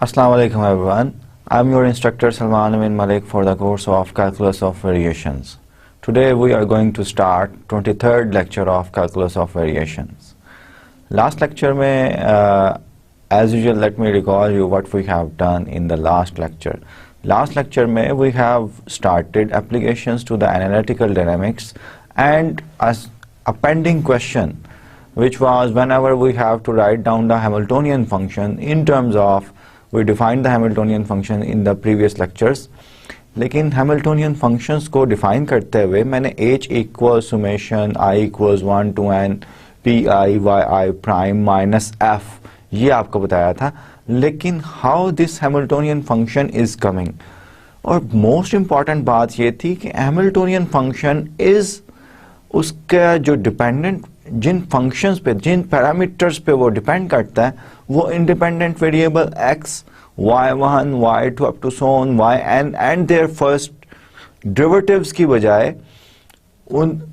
Assalamu alaikum everyone. I'm your instructor Salman Amin Malik for the course of Calculus of Variations. Today we are going to start 23rd lecture of Calculus of Variations. Last lecture mein, as usual, let me recall you what we have done in the last lecture. Last lecture mein we have started applications to the analytical dynamics and as a pending question, which was whenever we have to write down the Hamiltonian function in terms of, we defined the Hamiltonian function in the previous lectures, लेकिन Hamiltonian functions को define करते हुए मैंने h equals summation I equals 1 to n pi yi prime minus f ये आपको बताया था. लेकिन how this Hamiltonian function is coming, और most important बात ये थी कि Hamiltonian function is उसका जो डिपेंडेंट जिन फंक्शंस पे, जिन पैरामीटर्स पे वो डिपेंड करता है, वो independent variable x, y1, y2 up to so on yn and their first derivatives की बजाय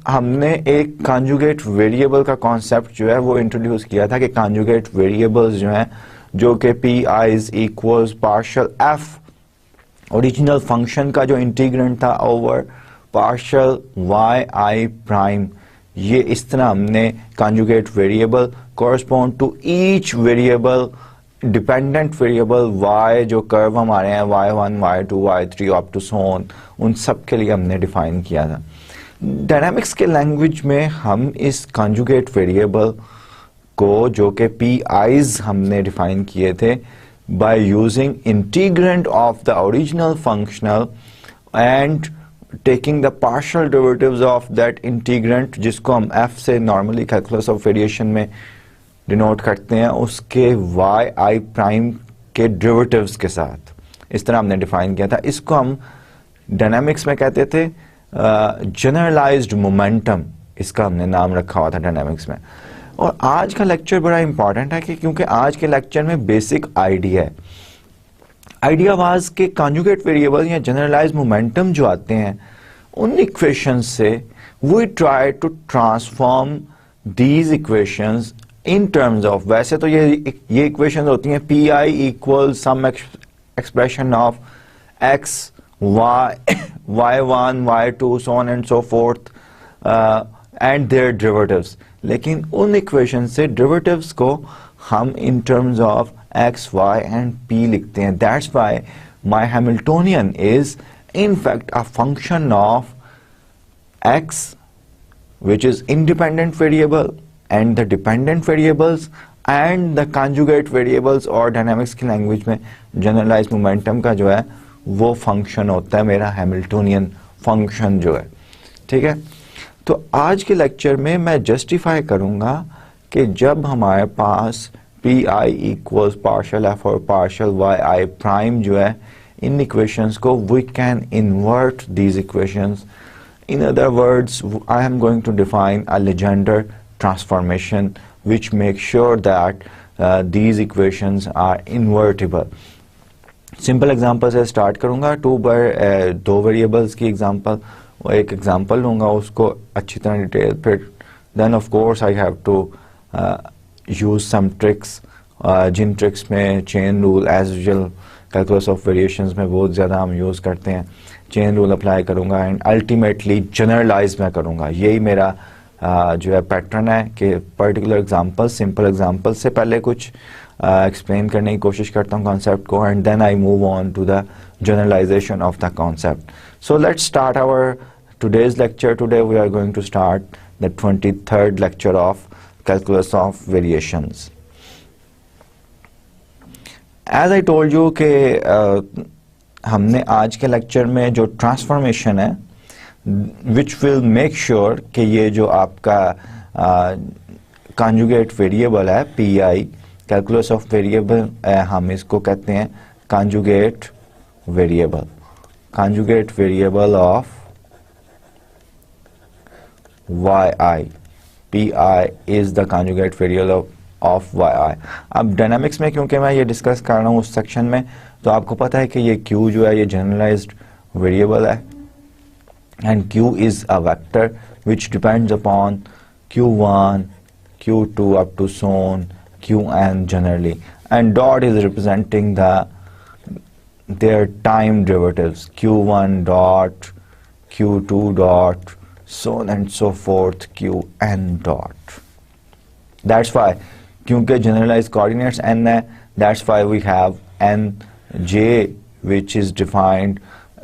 हमने एक कॉन्जुगेट वेरिएबल का कॉन्सेप्ट जो है वो इंट्रोड्यूस किया था कि कॉन्जुगेट वेरिएबल्स जो हैं जो कि p i is equals partial f original function का जो इंटीग्रेंट था over partial y i prime, ये इस तरह हमने conjugate variable correspond to each variable dependent variable y जो कर्व हमारे हैं y1, y2, y3 up to so on, उन सब के लिए हमने डिफाइन किया था. डायनामिक्स के लैंग्वेज में हम इस कॉन्जुगेट वेरिएबल को जो कि पी आईज हमने डिफाइन किए थे by using integrant of the original functional and taking the partial derivatives of that integrant, जिसको हम f से normally calculus of variation में denote करते हैं, उसके y i prime के derivatives के साथ इस तरह हमने define किया था. इसको हम dynamics में कहते थे generalized momentum, इसका हमने नाम रखा हुआ था dynamics में. और आज का lecture बड़ा important है क्योंकि आज के lecture में basic idea है. आइडिया वाज के कॉन्जुगेट वेरिएबल या जनरलाइज मोमेंटम जो आते हैं उन इक्वेशंस से we try to transform these equations in terms of, वैसे तो ये इक्वेशंस होती हैं p i equal some expression of x y1 y2 so on and so forth and their derivatives, लेकिन उन इक्वेशन से डेरिवेटिव्स को हम इन terms of x, y and p लिखते हैं. That's why my Hamiltonian is in fact a function of x, which is independent variable, and the dependent variables and the conjugate variables, और dynamics की language में generalized momentum का जो है वो function होता है मेरा Hamiltonian function जो है. ठीक है, तो आज के lecture में मैं justify करूँगा कि जब हमारे पास p i equals partial f और पार्शियल वाई आई प्राइम जो है, इन इक्वेशंस को we can invert these equations. In other words, I am going to define a Legendre transformation which make sure that these equations are invertible. Simple example से start करूंगा. दो variables की example, एक example लूंगा, उसको अच्छी तरह डिटेल, फिर then of course I have to use some tricks, जिन ट्रिक्स में chain rule as usual calculus of variations में बहुत ज़्यादा हम यूज़ करते हैं. चेन रूल अप्लाई करूँगा एंड अल्टीमेटली जनरलाइज मैं करूँगा. यही मेरा जो है पैटर्न है कि पर्टिकुलर एग्जांपल, सिंपल एग्जांपल से पहले कुछ एक्सप्लेन करने की कोशिश करता हूँ कॉन्सेप्ट को, and then I move on to the generalisation of the concept. So let's start our today's lecture. Today we are going to start the 23rd lecture of Calculus of Variations. As I told you कि हमने आज के lecture में जो transformation है which will make sure कि ये जो आपका कॉन्जुगेट वेरिएबल है P I, calculus of variable, हम इसको कहते हैं conjugate variable, conjugate variable of yi. pi is the conjugate variable of yi. अब डायनामिक्स में क्योंकि मैं ये डिस्कस कर रहा हूँ उस सेक्शन में, तो आपको पता है कि ये q जो है ये जनरलाइज्ड वेरिएबल है and q is a vector which depends upon q1, q2 up to so on, qn generally, and dot is representing the their time derivatives, q1 dot, q2 dot, so on and so forth, qn dot. That's why, क्योंकि generalized coordinates n है, that's why we have nj, which is defined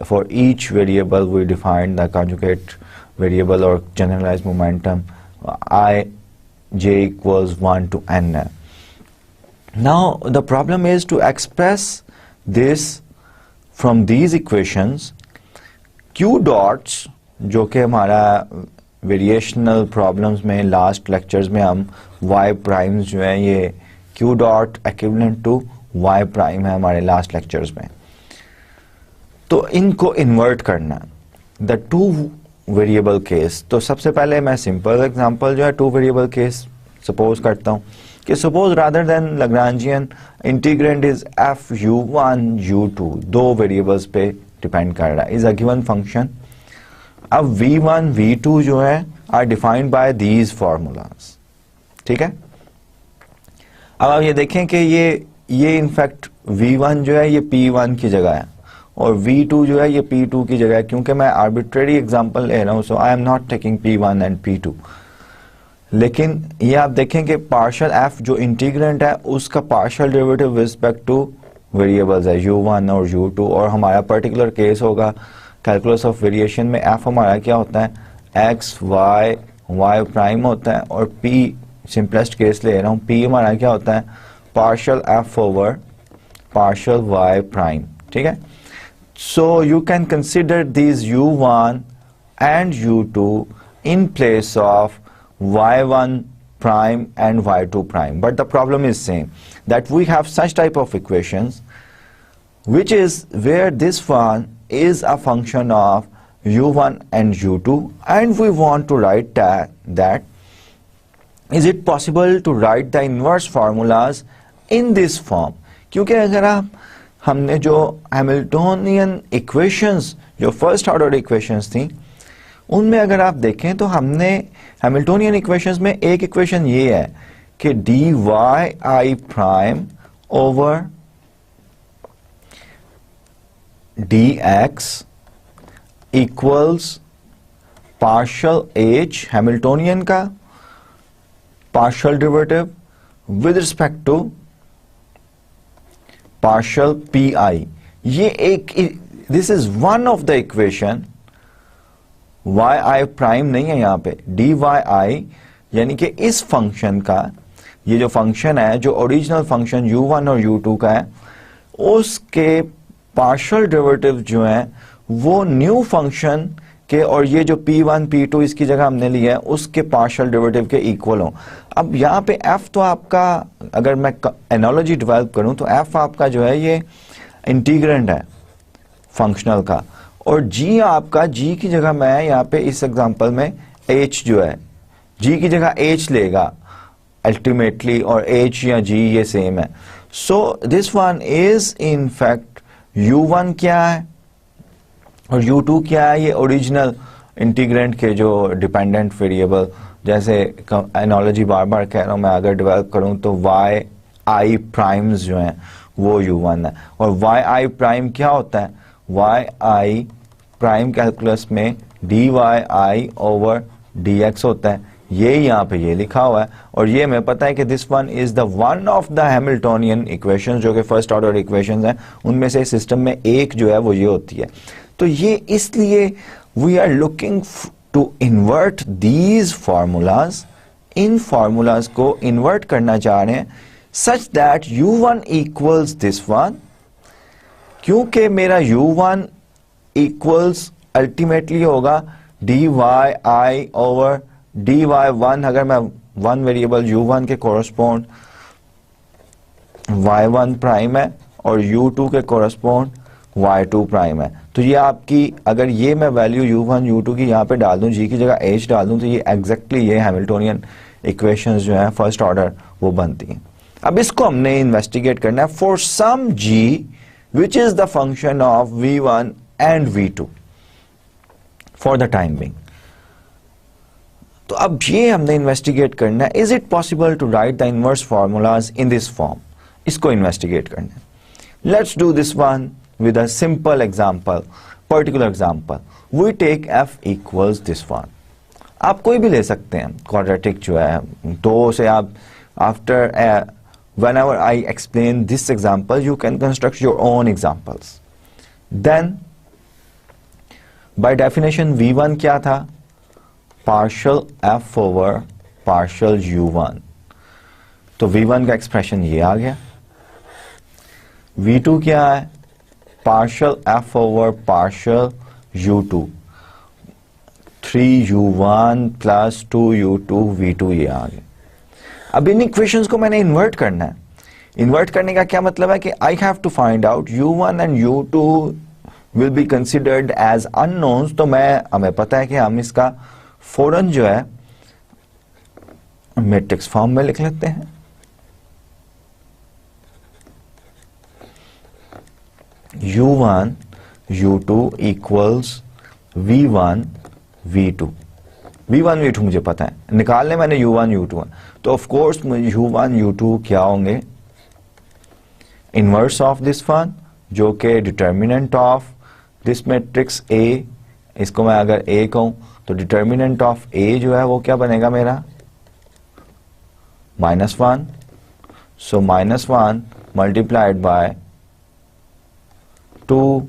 for each variable. We define the conjugate variable or generalized momentum I j equals 1 to n. Now the problem is to express this from these equations. q dots, जो कि हमारा variational problems में last lectures में हम y primes जो है, ये q dot equivalent to y prime है हमारे लास्ट लेक्चर्स में. तो इनको इन्वर्ट करना, द टू वेरिएबल केस. तो सबसे पहले मैं सिंपल एग्जांपल जो है टू वेरिएबल केस सपोज करता हूँ कि suppose rather than Lagrangian integrand is F u1 u2, दो वेरिएबल्स पे डिपेंड कर रहा है, इज अ गिवन फंक्शन. अब v1 v2 जो है are defined by these formulas. ठीक है, अब आप ये देखें कि ये इनफैक्ट v1 जो है ये p1 की जगह है और v2 जो है ये p2 की जगह है, क्योंकि मैं आर्बिट्रेरी एग्जांपल ले रहा हूं, so I am not taking p1 and p2. लेकिन ये आप देखें कि पार्शियल f जो इंटीग्रेंट है उसका partial derivative with respect two variables है u1 और u2, और हमारा पर्टिकुलर केस होगा कैलकुलस ऑफ वेरिएशन में f हमारा क्या होता है, x y y प्राइम होता है, और p सिंपलेस्ट केस ले रहा हूं, p हमारा क्या होता है, partial f over partial y prime. ठीक है, so you can consider these u1 and u2 in place of y1 prime and y2 prime, but the problem is same, that we have such type of equations which is where this one is a function of u1 and u2, and we want to write that is it possible to write the inverse formulas in this form. क्योंकि अगर आप हमने जो Hamiltonian equations जो first order equations थी उनमें अगर आप देखें तो हमने हैमिल्टोनियन इक्वेशंस में एक इक्वेशन ये है कि dy I prime over dx equals partial h Hamiltonian का partial derivative with respect to partial pi. ये एक, this is one of the equation. yi prime नहीं है यहाँ पे, dy यानी कि इस फंक्शन का, ये जो फंक्शन है जो ओरिजिनल फंक्शन u1 और u2 का है, उसके पार्शियल डेरिवेटिव जो है वो न्यू फंक्शन के, और ये जो p1 p2 इसकी जगह हमने लिया है उसके पार्शियल डेरिवेटिव के इक्वल हो. अब यहाँ पे f तो आपका, अगर मैं एनालॉजी डेवलप करूं तो f आपका जो है ये इंटीग्रेंड है फंक्शनल का, और g आपका, g की जगह मैं यहाँ पे इस एग्जांपल में h जो है, g की जगह h लेगा अल्टीमेटली, और h या g ये सेम है. So this one is in fact u1 क्या है और u2 क्या है, ये ओरिजिनल इंटीग्रेंट के जो डिपेंडेंट वेरिएबल, जैसे एनालॉजी बार बार कह रहा हूं मैं, अगर डेवलप करूं तो y i प्राइम्स जो हैं वो u1 है, और y i प्राइम क्या होता है, y i प्राइम कैलकुलस में dy I ओवर dx होता है. ये यहाँ पे ये लिखा हुआ है, और ये हमें पता है कि this one is the one of the Hamiltonian equations, जो कि फर्स्ट ऑर्डर इक्वेशंस हैं, उनमें से सिस्टम में एक जो है वो ये होती है. तो ये इसलिए we are looking to invert these formulas, इन फार्मूलाज को इन्वर्ट करना चाह रहे हैं such that u1 equals this one, क्योंकि मेरा u1 इक्वल्स अल्टीमेटली होगा dy I ओवर dy1, अगर मैं वन वेरिएबल u1 के कोरस्पोंड y1 प्राइम है और u2 के कोरस्पोंड y2 प्राइम है. तो ये आपकी, अगर ये मैं वैल्यू u1 u2 की यहाँ पे डाल दूं, g की जगह h डाल दूं, तो ये एग्जैक्टली ये हैमिल्टोनियन इक्वेशंस जो है फर्स्ट ऑर्डर वो बनती हैं. अब इसको हमने इन्वेस्टिगेट करना है for some g which is the function of v1 and v2 for the time being. तो अब ये हमने इन्वेस्टिगेट करना है, is it possible to write the inverse formulas in this form, इसको इन्वेस्टिगेट करना है. Let's do this one with a simple example, particular example. We take f equals this one. आप कोई भी ले सकते हैं क्वाड्रेटिक जो है, तो से आप after whenever I explain this example you can construct your own examples. Then by definition v1 क्या था, partial f over partial u1, तो v1 का एक्सप्रेशन ये आ गया. v2 क्या है, partial f over partial u2, 3u1 plus 2u2 v2 ये आ गया. अब इन इक्वेशंस को मैंने इन्वर्ट करना है. इन्वर्ट करने का क्या मतलब है कि I have to find out u1 and u2 will be considered as unknowns. तो हमें पता है कि हम इसका फौरन जो है मैट्रिक्स फॉर्म में लिख लेते हैं. u1 u2 equals v1 v2. v1 v2 मुझे पता है, निकालने मैंने u1 u2 है, तो ऑफ कोर्स u1 u2 क्या होंगे, इनवर्स ऑफ दिस वन, जो कि determinant of this matrix A. इसको मैं अगर A कहूं तो डिटर्मिनेंट ऑफ A जो है वो क्या बनेगा मेरा, -1. सो -1 मल्टीप्लाइड बाय 2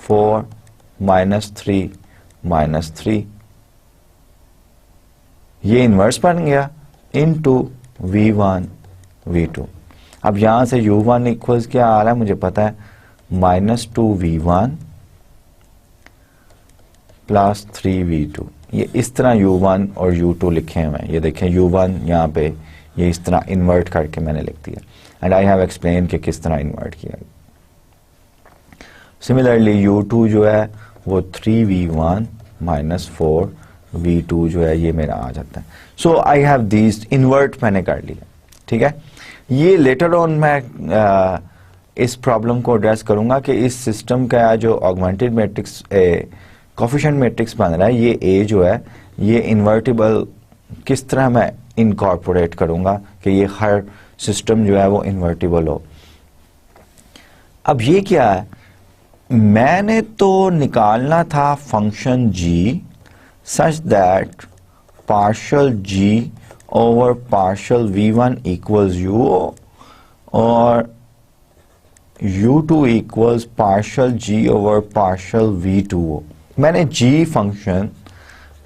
4 -3 -3, ये इनवर्स बन गया इनटू v1 v2. अब यहां से u1 इक्वल्स क्या आ रहा है मुझे पता है, -2v1 प्लस 3v2. ये इस तरह u1 और u2 लिखे हुए हैं. ये देखें u1 यहाँ पे ये इस तरह इन्वर्ट करके मैंने लिख दिया, एंड आई हैव एक्सप्लेन कि किस तरह इन्वर्ट किया. सिमिलरली u2 जो है वो 3v1 -4v2 जो है ये मेरा आ जाता है. So I have these invert मैंने कर लिया. ठीक है, ये लेटर ऑन मैं इस प्रॉब्लम को एड्रेस करूंगा कि इस सिस्टम का जो ऑगमेंटेड मैट्रिक्स कोफिशिएंट मैट्रिक्स बन रहा है, ये A जो है ये इन्वर्टिबल किस तरह मैं इनकॉर्पोरेट करूंगा कि ये हर सिस्टम जो है वो इन्वर्टिबल हो. अब ये क्या है, मैंने तो निकालना था function g such that partial g over partial v1 equals u और u2 equals partial g over partial v2. मैंने g function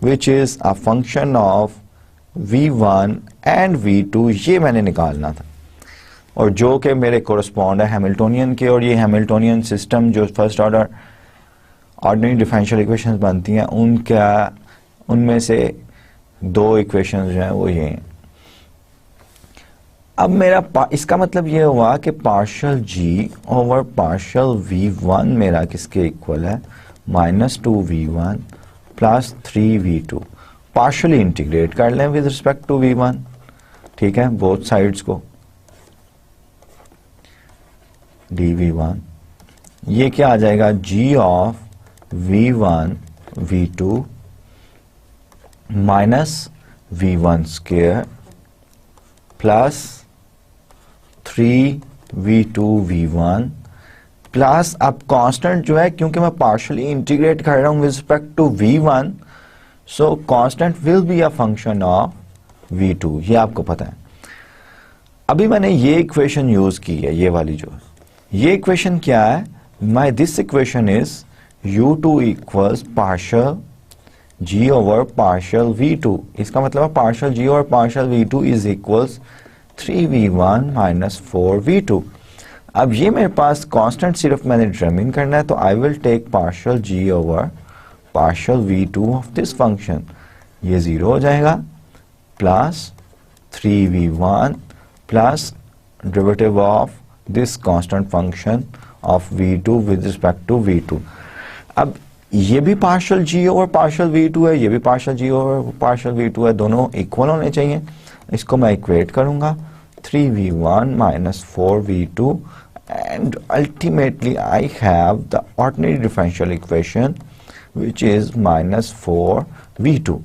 which is a function of v1 and v2 ये मैंने निकालना था, और जो कि मेरे कोरस्पॉन्ड है हैमिल्टोनियन के. और ये हैमिल्टोनियन सिस्टम जो first order ordinary differential equations बनती हैं उनमें से दो इक्वेशंस जो हैं वो ये हैं. अब मेरा इसका मतलब ये हुआ कि partial g over partial v1 मेरा किसके इक्वल है, -2v1 plus 3v2. Partially integrate कर लें विद रिस्पेक्ट टू v1. ठीक है, बोथ साइड्स को dv1, ये क्या आ जाएगा, g of v1 v2 minus v1 square plus 3v2 v1 plus, अब कांस्टेंट जो है क्योंकि मैं पार्शियली इंटीग्रेट कर रहा हूं with respect to v1, so constant will be a function of v2. ये आपको पता है. अभी मैंने ये इक्वेशन यूज की है, ये वाली जो है, ये इक्वेशन क्या है, my this equation is u2 equals partial g over partial v2. इसका मतलब है partial g over partial v2 is equals 3v1 minus 4v2. अब ये मेरे पास कांस्टेंट सिर्फ मैंने डिटरमिन करना है, तो I will take partial g over partial v2 of this function. ये 0 हो जाएगा plus 3v1 plus derivative of this constant function of v2 with respect to v2. अब ये भी partial g over partial v2 है, ये भी partial g over partial v2 है, दोनों इक्वल होने चाहिए. इसको मैं इक्वेट करूंगा 3v1 minus 4v2 and ultimately I have the ordinary differential equation which is -4v2.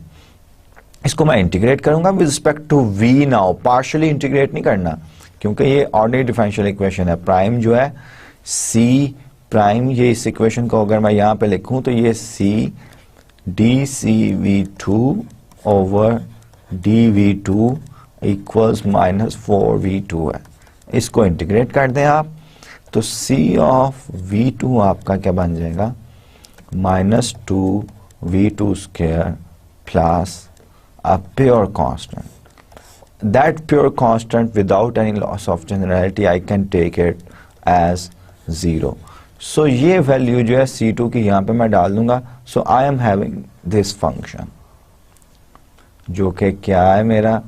इसको मैं इंटीग्रेट करूंगा with respect to v. Now partially integrate नहीं करना क्योंकि ये ऑर्डिनरी डिफरेंशियल इक्वेशन है. प्राइम जो है सी प्राइम, ये इस इक्वेशन को अगर मैं यहाँ पे लिखूं तो ये c d c v two over d v two equals -4v2 है। इसको इंटीग्रेट कर दें आप तो सी ऑफ v2 आपका क्या बन जाएगा, -2v2 square plus a pure constant. That pure constant without any loss of generality I can take it as 0. So ये वैल्यू जो है C2 की यहाँ पे मैं डाल दूंगा. So I am having this function जो कि क्या है, मेरा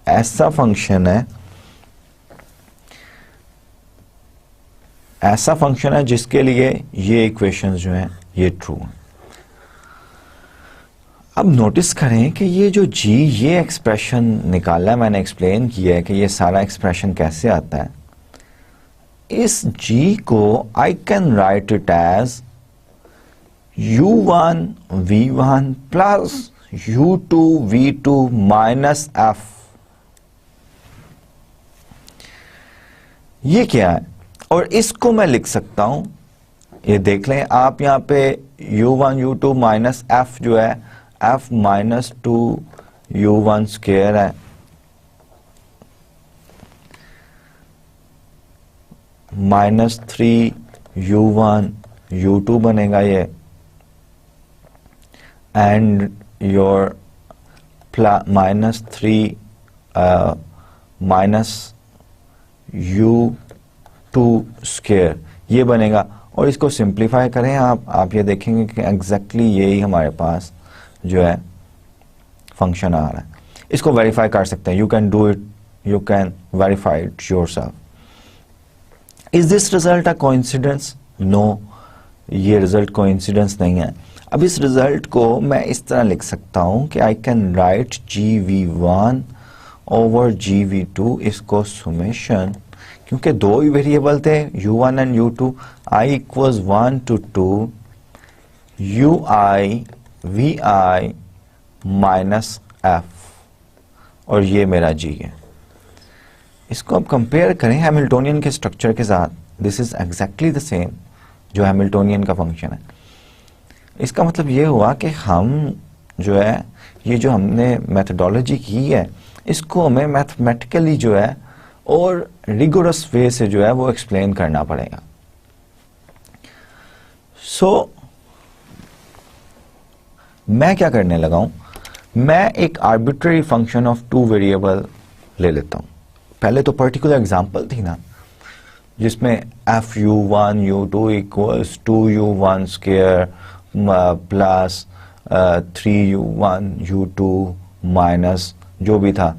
ऐसा फंक्शन है जिसके लिए ये इक्वेशंस जो हैं ये ट्रू हैं. अब नोटिस करें कि ये जो g, ये एक्सप्रेशन निकाला है, मैंने एक्सप्लेन किया है कि ये सारा एक्सप्रेशन कैसे आता है. इस g को I can write it as u1 v1 plus u2 v2 minus f. ये क्या है, और इसको मैं लिख सकता हूं, ये देख लें आप यहां पे u1 u2 माइनस f जो है f माइनस 2u1 स्क्वायर है माइनस 3u1 u2 बनेगा ये, and your minus 3 minus u2 square ये बनेगा. और इसको सिंप्लीफाई करें आप ये देखेंगे कि एग्जैक्टली यही हमारे पास जो है फंक्शन आ रहा है. इसको वेरीफाई कर सकते हैं, you can do it, you can verify it yourself. Is this result a coincidence? No, ये रिजल्ट कोइंसिडेंस नहीं है. अब इस रिजल्ट को मैं इस तरह लिख सकता हूं कि आई can right GV1 over GV2, इसको सुमेशन, क्योंकि दो ही वेरिएबल थे u1 and u2, i equals 1 to 2 ui vi minus f, और ये मेरा g है. इसको अब कंपेयर करें हैमिल्टोनियन के स्ट्रक्चर के साथ. This is exactly the same जो हैमिल्टोनियन का फंक्शन है. इसका मतलब ये हुआ कि हम जो है ये जो हमने मेथडोलॉजी की है इसको हमें मैथमेटिकली जो है और रिगोरस वे से जो है वो एक्सप्लेन करना पड़ेगा. सो मैं क्या करने लगा हूं, मैं एक arbitrary function of two variable ले लेता हूं. पहले तो पर्टिकुलर एग्जांपल थी ना जिसमें f(u1 u2 equals 2u1 square plus 3u1 u2 minus जो भी था,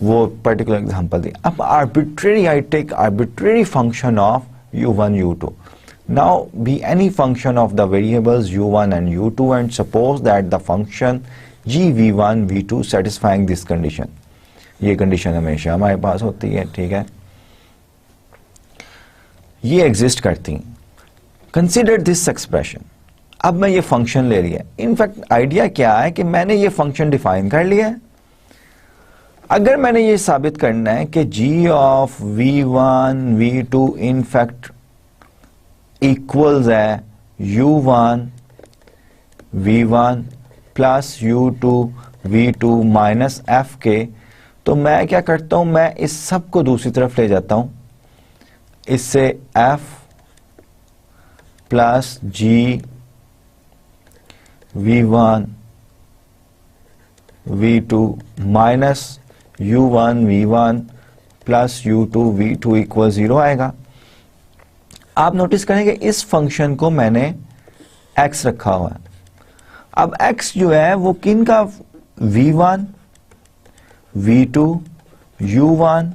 वो पर्टिकुलर एग्जांपल थी. अब arbitrary, I take arbitrary function of u1 u2. Now be any function of the variables u1 and u2 and suppose that the function gv1 v2 satisfying this condition. ये condition हमेशा हमारे पास होती है, ठीक है, ये एग्जिस्ट करती. Consider this expression. अब मैं ये फंक्शन ले लिया. इनफैक्ट आइडिया क्या है कि मैंने ये फंक्शन डिफाइन कर लिया है. अगर मैंने ये साबित करना है कि g of v1 v2 in fact equals है u1 v1 plus u2 v2 minus f के, तो मैं क्या करता हूं, मैं इस सब को दूसरी तरफ ले जाता हूं. इससे f plus g v1 v2 minus u1 v1 plus u2 v2 equal 0 आएगा. आप नोटिस करेंगे इस फंक्शन को मैंने x रखा हुआ है. अब x जो है वो किन का, v1 v2 u1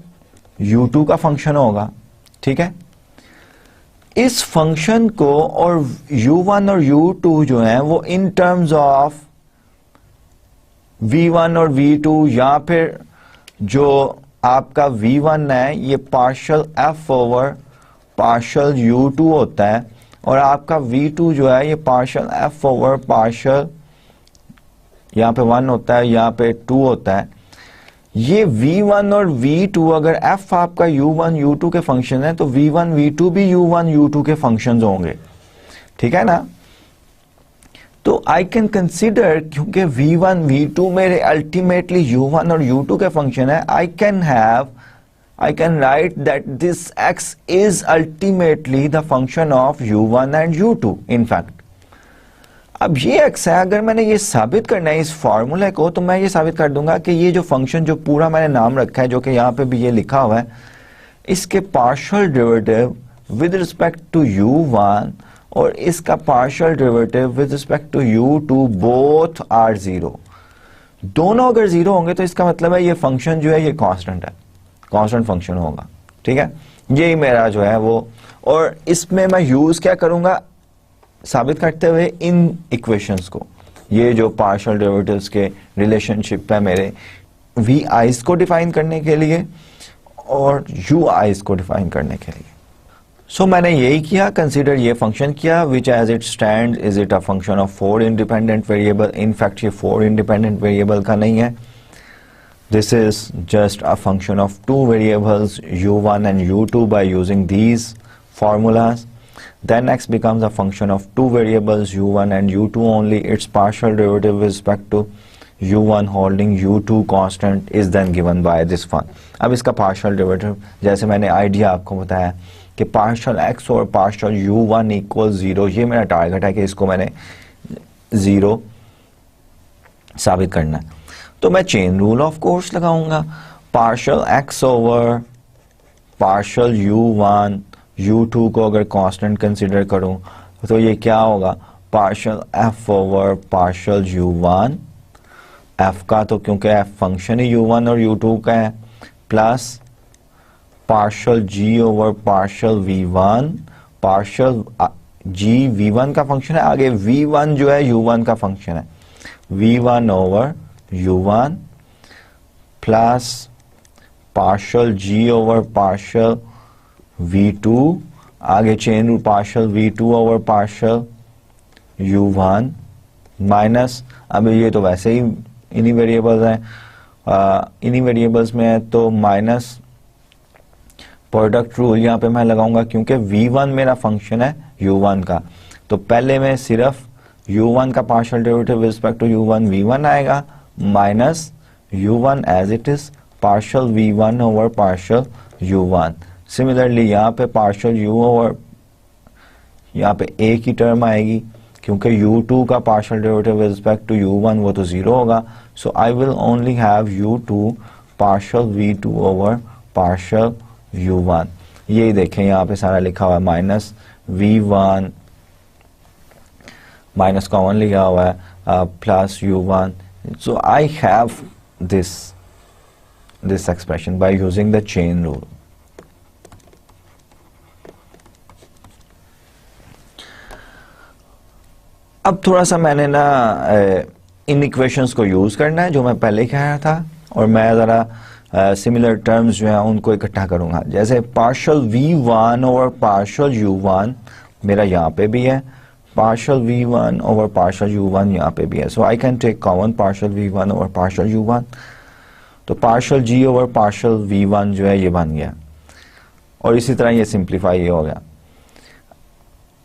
u2 का फंक्शन होगा, ठीक है. इस फंक्शन को और u1 और u2 जो है वो इन टर्म्स ऑफ v1 और v2, या फिर जो आपका v1 है ये partial f over partial u2 होता है, और आपका v2 जो है ये पार्शियल f ओवर पार्शियल, यहाँ पे 1 होता है, यहाँ पे 2 होता है. ये v1 और v2 अगर f आपका u1 u2 के फंक्शन है तो v1 v2 भी u1 u2 के फंक्शंस होंगे, ठीक है ना। तो आई कैन कंसिडर, क्योंकि v1 v2 मेरे अल्टीमेटली u1 और u2 के फंक्शन है, आई can right that this x is ultimately the function of u1 and u2 in fact. अब ये x है, अगर मैंने ये साबित करना है इस फॉर्मूले को, तो मैं ये साबित कर दूंगा कि ये जो फंक्शन जो पूरा मैंने नाम रखा है, जो कि यहाँ पे भी ये लिखा हुआ है, इसके partial derivative with respect to u1 और इसका partial derivative with respect to u2 both are zero. दोनों अगर जीरो होंगे तो इसका मतलब है ये फंक्शन जो है ये कांस्टेंट है, कांस्टेंट फंक्शन होगा, ठीक है। यही मेरा जो है वो, और इसमें मैं यूज क्या करूंगा साबित करते हुए इन इक्वेशंस को, ये जो पार्शियल डेरिवेटिव्स के रिलेशनशिप है मेरे वी आईज को डिफाइन करने के लिए और यू आईज को डिफाइन करने के लिए। सो मैंने यही किया, कंसीडर ये फंक्शन किया which as it stand is it a function of 4 independent variable. In fact ये 4 इंडिपेंडेंट वेरिएबल का नहीं है, this is just a function of 2 variables u1 and u2 by using these formulas. Then x becomes a function of 2 variables u1 and u2 only. Its partial derivative with respect to u1 holding u2 constant is then given by this one. अब इसका partial derivative जैसे मैंने idea आपको बताया कि partial x और partial u1 equals 0, ये मेरा टारगेट है कि इसको मैंने 0 साबित करना है। तो मैं चेन रूल ऑफ कोर्स लगाऊंगा, partial x over partial u1 u2 को अगर कांस्टेंट कंसीडर करूं तो ये क्या होगा, partial f over partial u1, f का तो क्योंकि f फंक्शन ही u1 और u2 का है, plus partial g over partial v1, partial g v1 का फंक्शन है, आगे v1 जो है u1 का फंक्शन है, v1 over u1 plus partial g over partial v2, आगे chain rule partial v2 over partial u1 minus, अब ये तो वैसे ही इन्हीं वेरिएबल्स हैं, इन्हीं वेरिएबल्स में है तो माइनस प्रोडक्ट रूल यहाँ पे मैं लगाऊंगा क्योंकि v1 मेरा फंक्शन है u1 का, तो पहले में सिर्फ u1 का partial derivative with respect to u1 v1 आएगा minus u1 as it is partial v1 over partial u1। Similarly यहाँ पे पार्शियल u ओवर, यहाँ पे a की टर्म आएगी क्योंकि u2 का partial derivative with respect to u1 वो तो 0 होगा, so I will only have u2 partial v2 over partial u1। यही देखें यहाँ पे सारा लिखा हुआ है, माइनस v1 माइनस कॉमन लिखा हुआ है plus u1, so I have this expression by using the chain rule. अब थोड़ा सा मैंने ना इन इक्वेशंस को यूज करना है जो मैं पहले कह रहा था, और मैं ज़रा सिमिलर टर्म्स जो हैं उनको इकट्ठा करूंगा। जैसे partial v1 over partial u1 मेरा यहाँ पे भी है, partial v1 over partial u1 यहाँ पे भी है, so I can take common partial v1 over partial u1, तो partial g over partial v1 जो है ये बन गया, और इसी तरह ये सिंप्लीफाई हो गया।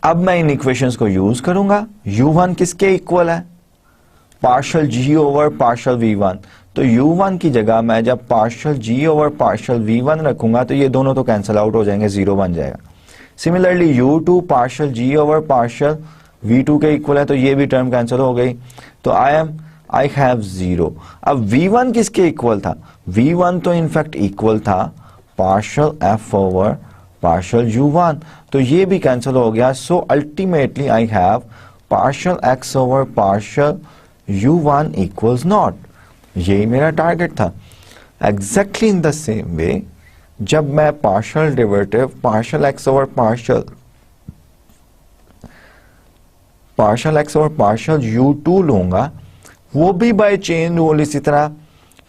अब मैं इन इक्वेशंस को यूज करूंगा, u1 किसके इक्वल है, partial g over partial v1, तो u1 की जगह मैं जब partial g over partial v1 रखूंगा तो ये दोनों तो कैंसिल आउट हो जाएंगे, 0 बन जाएगा। Similarly u2 partial g over partial v2 के इक्वल है तो ये भी टर्म कैंसिल हो गई, तो आई हैव 0। अब v1 किसके इक्वल था, v1 तो इनफैक्ट इक्वल था partial f over partial u1, तो ये भी कैंसिल हो गया, so ultimately I have partial x over partial u1 equals not. यही मेरा टारगेट था। Exactly in the same way जब मैं partial derivative partial x over partial x over partial u2 लूंगा, वो भी बाय चेन रूल इसी तरह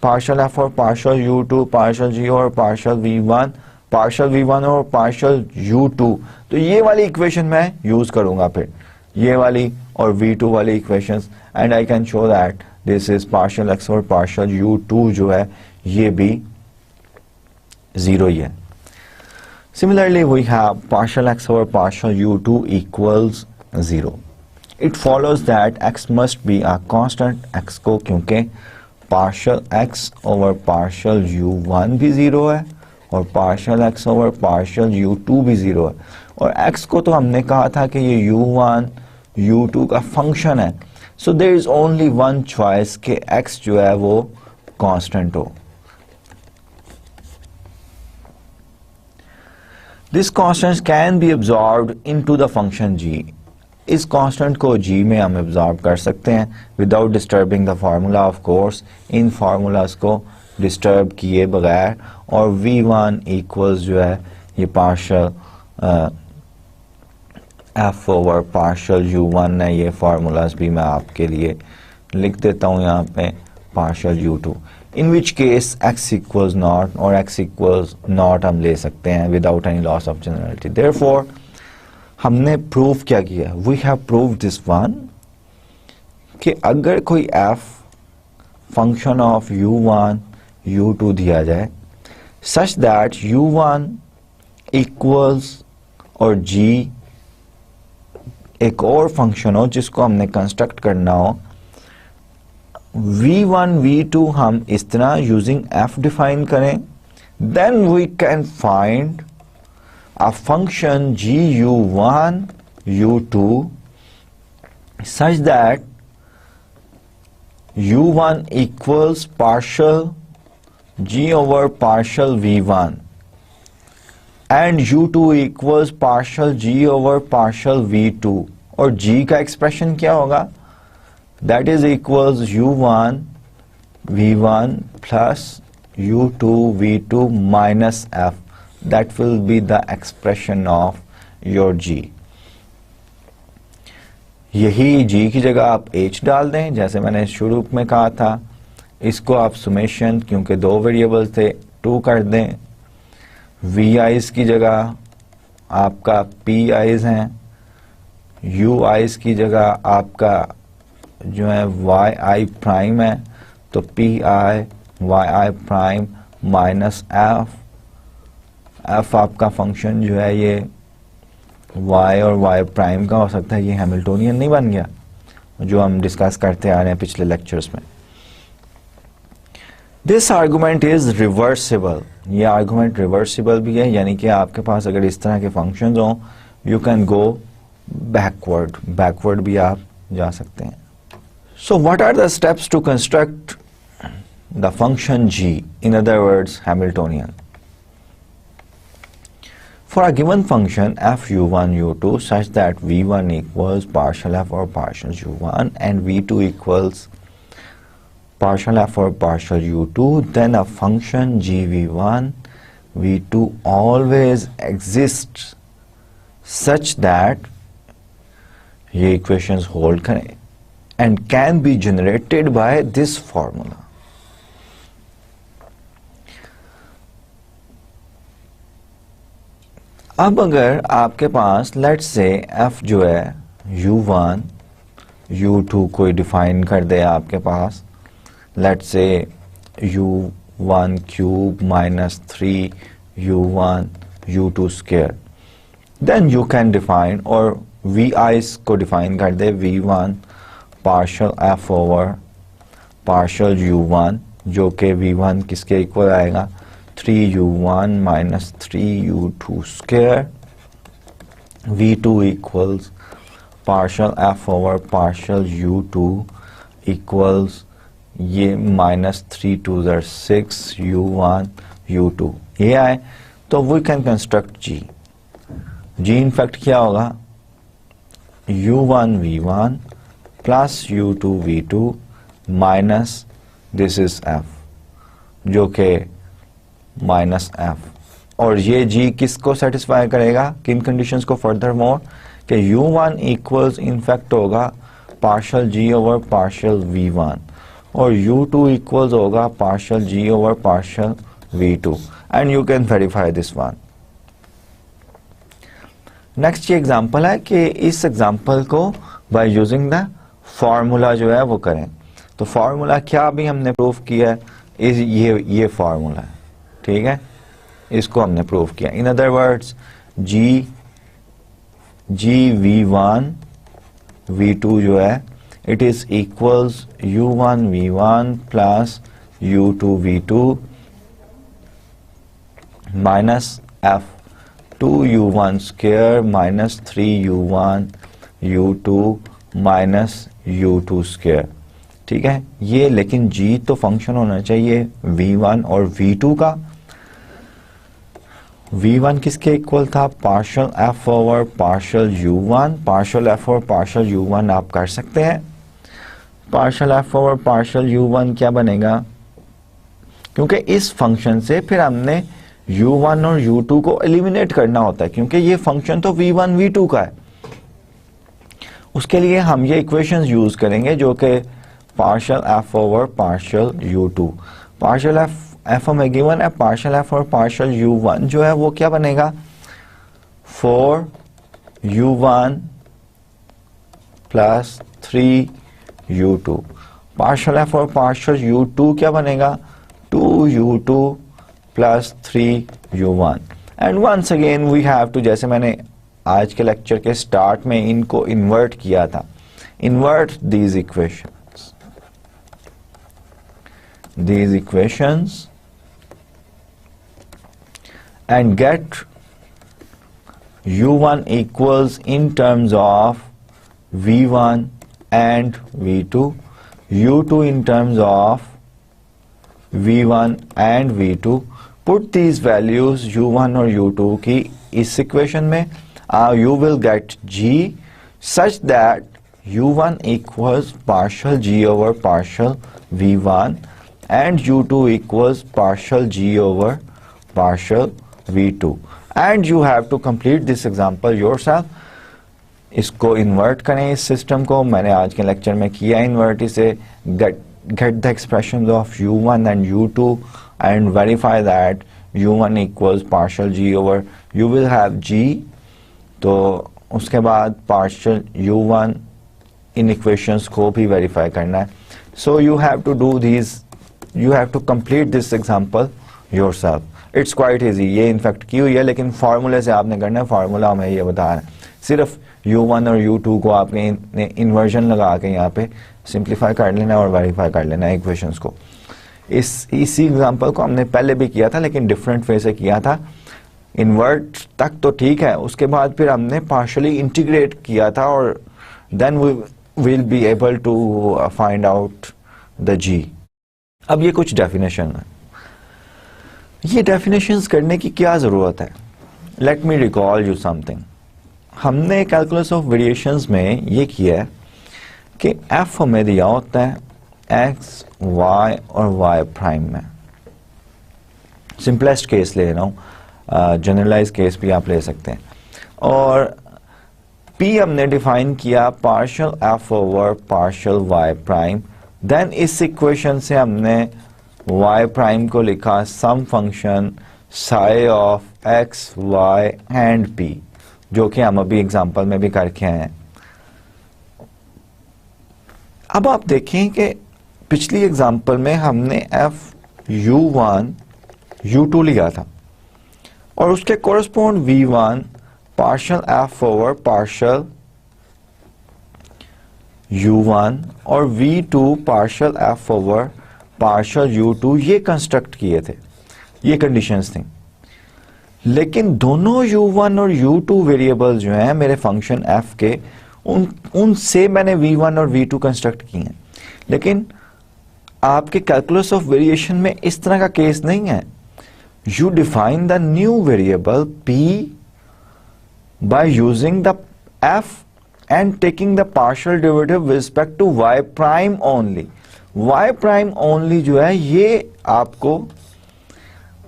पार्शियल f और पार्शियल u2 पार्शियल g और पार्शियल v1 और पार्शियल u2, तो ये वाली इक्वेशन मैं यूज करूंगा, फिर ये वाली और v2 वाली equations, and I can show that this is partial x और पार्शियल u2 जो है ये भी 0 ही है. Similarly, we have partial x over partial u2 equals 0. It follows that x must be a constant x को, क्योंकि partial x over partial u1 भी 0 है और partial x over partial u2 भी 0 है. और x को तो हमने कहा था कि ये u1 u2 का फंक्शन है. So there is only one choice कि x जो है वो constant हो. This constant can be absorbed into the function g. इस कांस्टेंट को g में हम एब्जॉर्ब कर सकते हैं without disturbing the formula. Of course in formulas को डिस्टर्ब किए बगैर. और v1 इक्वल्स जो है ये partial f over partial u1 है. ये फार्मूलाज भी मैं आपके लिए लिख देता हूँ यहाँ पे. Partial u2 in which case x equals naught और x equals naught हम ले सकते हैं without any loss of generality. Therefore हमने प्रूव क्या किया? We have proved this one कि अगर कोई f function of u1 u2 दिया जाए such that u1 equals और g एक और फंक्शन हो जिसको हमने कंस्ट्रक्ट करना हो. v1 v2 हम इस तरह यूजिंग f डिफाइन करें, then we can find a function gu1 u2 such that u1 equals partial g over partial v1 and u2 equals partial g over partial v2. और g का expression क्या होगा? That is equals u1 v1 plus u2 v2 minus f. That will be the expression of your g. यही g की जगह आप h डाल दें जैसे मैंने शुरू में कहा था. इसको आप सुमेशन क्योंकि दो वेरिएबल थे 2 कर दें. vi's की जगह आपका pi's हैं. ui's की जगह आपका जो है yi प्राइम है तो pi yi prime minus f आपका फंक्शन जो है ये y और y प्राइम का हो सकता है. ये हैमिल्टोनियन नहीं बन गया जो हम डिस्कस करते आ रहे हैं पिछले लेक्चर्स में. This argument is reversible. ये आर्गुमेंट रिवर्सिबल भी है यानी कि आपके पास अगर इस तरह के फंक्शंस हों यू कैन गो बैकवर्ड भी आप जा सकते हैं. So what are the steps to construct the function g, in other words Hamiltonian? For a given function f u1 u2 such that v1 equals partial f or partial u1 and v2 equals partial f or partial u2, then a function g v1 v2 always exists such that ये equations hold करें and can be generated by this formula. अब अगर आपके पास let's say f जो है u1 u2 कोई define कर दे आपके पास let's say u1 cube minus 3 u1 u2 square, then you can define और vi's को डिफाइन कर दे v1 partial f over partial u1 जो कि v1 किसके इक्वल आएगा 3u1 minus 3u2 square. v2 equals partial f over partial u2 equals ये minus 3 2 6 u1 u2 ये आए. तो we can construct g. g in fact क्या होगा u1 v1 plus u2 v2 minus this is f जो कि minus f. और ये g किसको सेटिस्फाई करेगा किन कंडीशंस को फर्दर मोर कि u1 इक्वल्स इनफैक्ट होगा partial g over partial v1 और u2 इक्वल्स होगा partial g over partial v2 and you can verify this one. Next ये एग्जांपल है कि इस एग्जांपल को बाय यूजिंग द फार्मूला जो है वो करें. तो फार्मूला क्या भी हमने प्रूव किया है ये फॉर्मूला है, ठीक है, इसको हमने प्रूव किया। इन अदर वर्ड्स जी V1 V2 जो है it is equals U1 V1 plus U2 V2 minus F2 U1 square minus 3 U1 U2 minus U2 square, ठीक है। ये लेकिन G तो फंक्शन होना चाहिए V1 और V2 का। V1 किसके इक्वल था? Partial F over partial U1। Partial F over partial U1 आप कर सकते हैं। Partial F over partial U1 क्या बनेगा? क्योंकि इस फंक्शन से फिर हमने U1 और U2 को एलिमिनेट करना होता है, क्योंकि ये फंक्शन तो V1 V2 का है। उसके लिए हम ये इक्वेशंस यूज करेंगे जो कि partial F over partial U2। Partial F हमें गिवन है, पार्शियल F और पार्शियल U1 जो है वो क्या बनेगा? 4U1 plus 3U2। Partial F और पार्शियल U2 क्या बनेगा? 2U2 plus 3U1। And once again we have to, जैसे मैंने आज के लेक्चर के स्टार्ट में इनको इन्वर्ट किया था, invert these equations and get U1 equals in terms of V1 and V2, U2 in terms of V1 and V2. Put these values U1 और U2 की इस इक्वेशन में, you will get G such that U1 equals partial G over partial V1 and U2 equals partial G over partial V2, and you have to complete this example yourself. इसको invert करें इस system को, मैंने आज के lecture में किया invert इसे। get the expressions of U1 and U2 and verify that U1 equals partial G over, you will have G, तो उसके बाद partial U1 इन इक्वेशंस को भी वेरीफाई करना है। So you have to do these, you have to complete this example yourself. It's quite easy, ये in fact की हुई है लेकिन फार्मूले से आपने करना है। फार्मूला हमें ये बता रहा है, सिर्फ U1 और U2 को आपने इन्वर्जन लगा के यहाँ पे सिंप्लीफाई कर लेना और वेरीफाई कर लेना है इक्वेशंस को। इसी एग्जांपल को हमने पहले भी किया था लेकिन डिफरेंट वे से किया था। इन्वर्ट तक तो ठीक है, उसके बाद फिर हमने पार्शियली इंटीग्रेट किया था और then we will be able to find out the G। अब ये कुछ डेफिनेशन है, ये डेफिनेशंस करने की क्या जरूरत है? Let me recall you something. हमने कैलकुलस ऑफ वेरिएशंस में ये किया है कि F हमें दिया होता है X, Y और Y प्राइम में। सिंपलेस्ट केस ले रहा हूं, जनरलाइज केस भी आप ले सकते हैं। और P हमने डिफाइन किया partial F over partial Y prime. Then इस इक्वेशन से हमने Y प्राइम को लिखा some function psi of X, Y and P, जो कि हम अभी एग्जांपल में भी करके आए हैं। अब आप देखें कि पिछली एग्जांपल में हमने FU1 U2 लिया था और उसके correspond V1 partial F over partial U1 और V2 partial F over partial U2 ये कंस्ट्रक्ट किए थे, ये कंडीशंस थी। लेकिन दोनों U1 और U2 वेरिएबल जो हैं मेरे फंक्शन F के, उनसे मैंने V1 और V2 कंस्ट्रक्ट किए हैं। लेकिन आपके कैलकुलस ऑफ वेरिएशन में इस तरह का केस नहीं है। You define the new variable P by using the F and taking the partial derivative with respect to Y prime only. Y prime only जो है ये आपको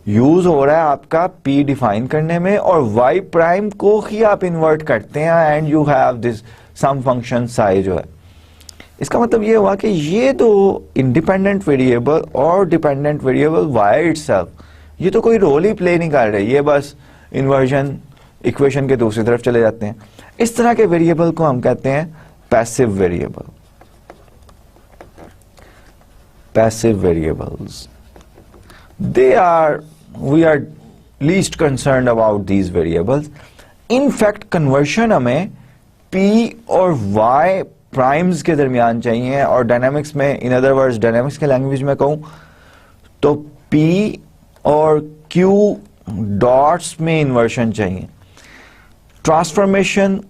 यूज हो रहा है आपका P डिफाइन करने में, और Y प्राइम को ही आप इन्वर्ट करते हैं and you have this some function psi जो है। इसका मतलब ये हुआ कि ये दो इंडिपेंडेंट वेरिएबल और डिपेंडेंट वेरिएबल Y इटसेल्फ ये तो कोई रोल ही प्ले नहीं कर रहे, ये बस इन्वर्जन इक्वेशन के दूसरी तरफ चले जाते हैं। इस तरह के वेरिएबल को हम कहते हैं passive variable, passive variables. we are least concerned about these variables. In fact conversion हमें p और y प्राइम्स के दरमियान चाहिए, और डायनामिक्स में, इन अदर वर्ड्स डायनामिक्स के लैंग्वेज में कहूं तो p और q डॉट्स में इन्वर्शन चाहिए. ट्रांसफॉर्मेशन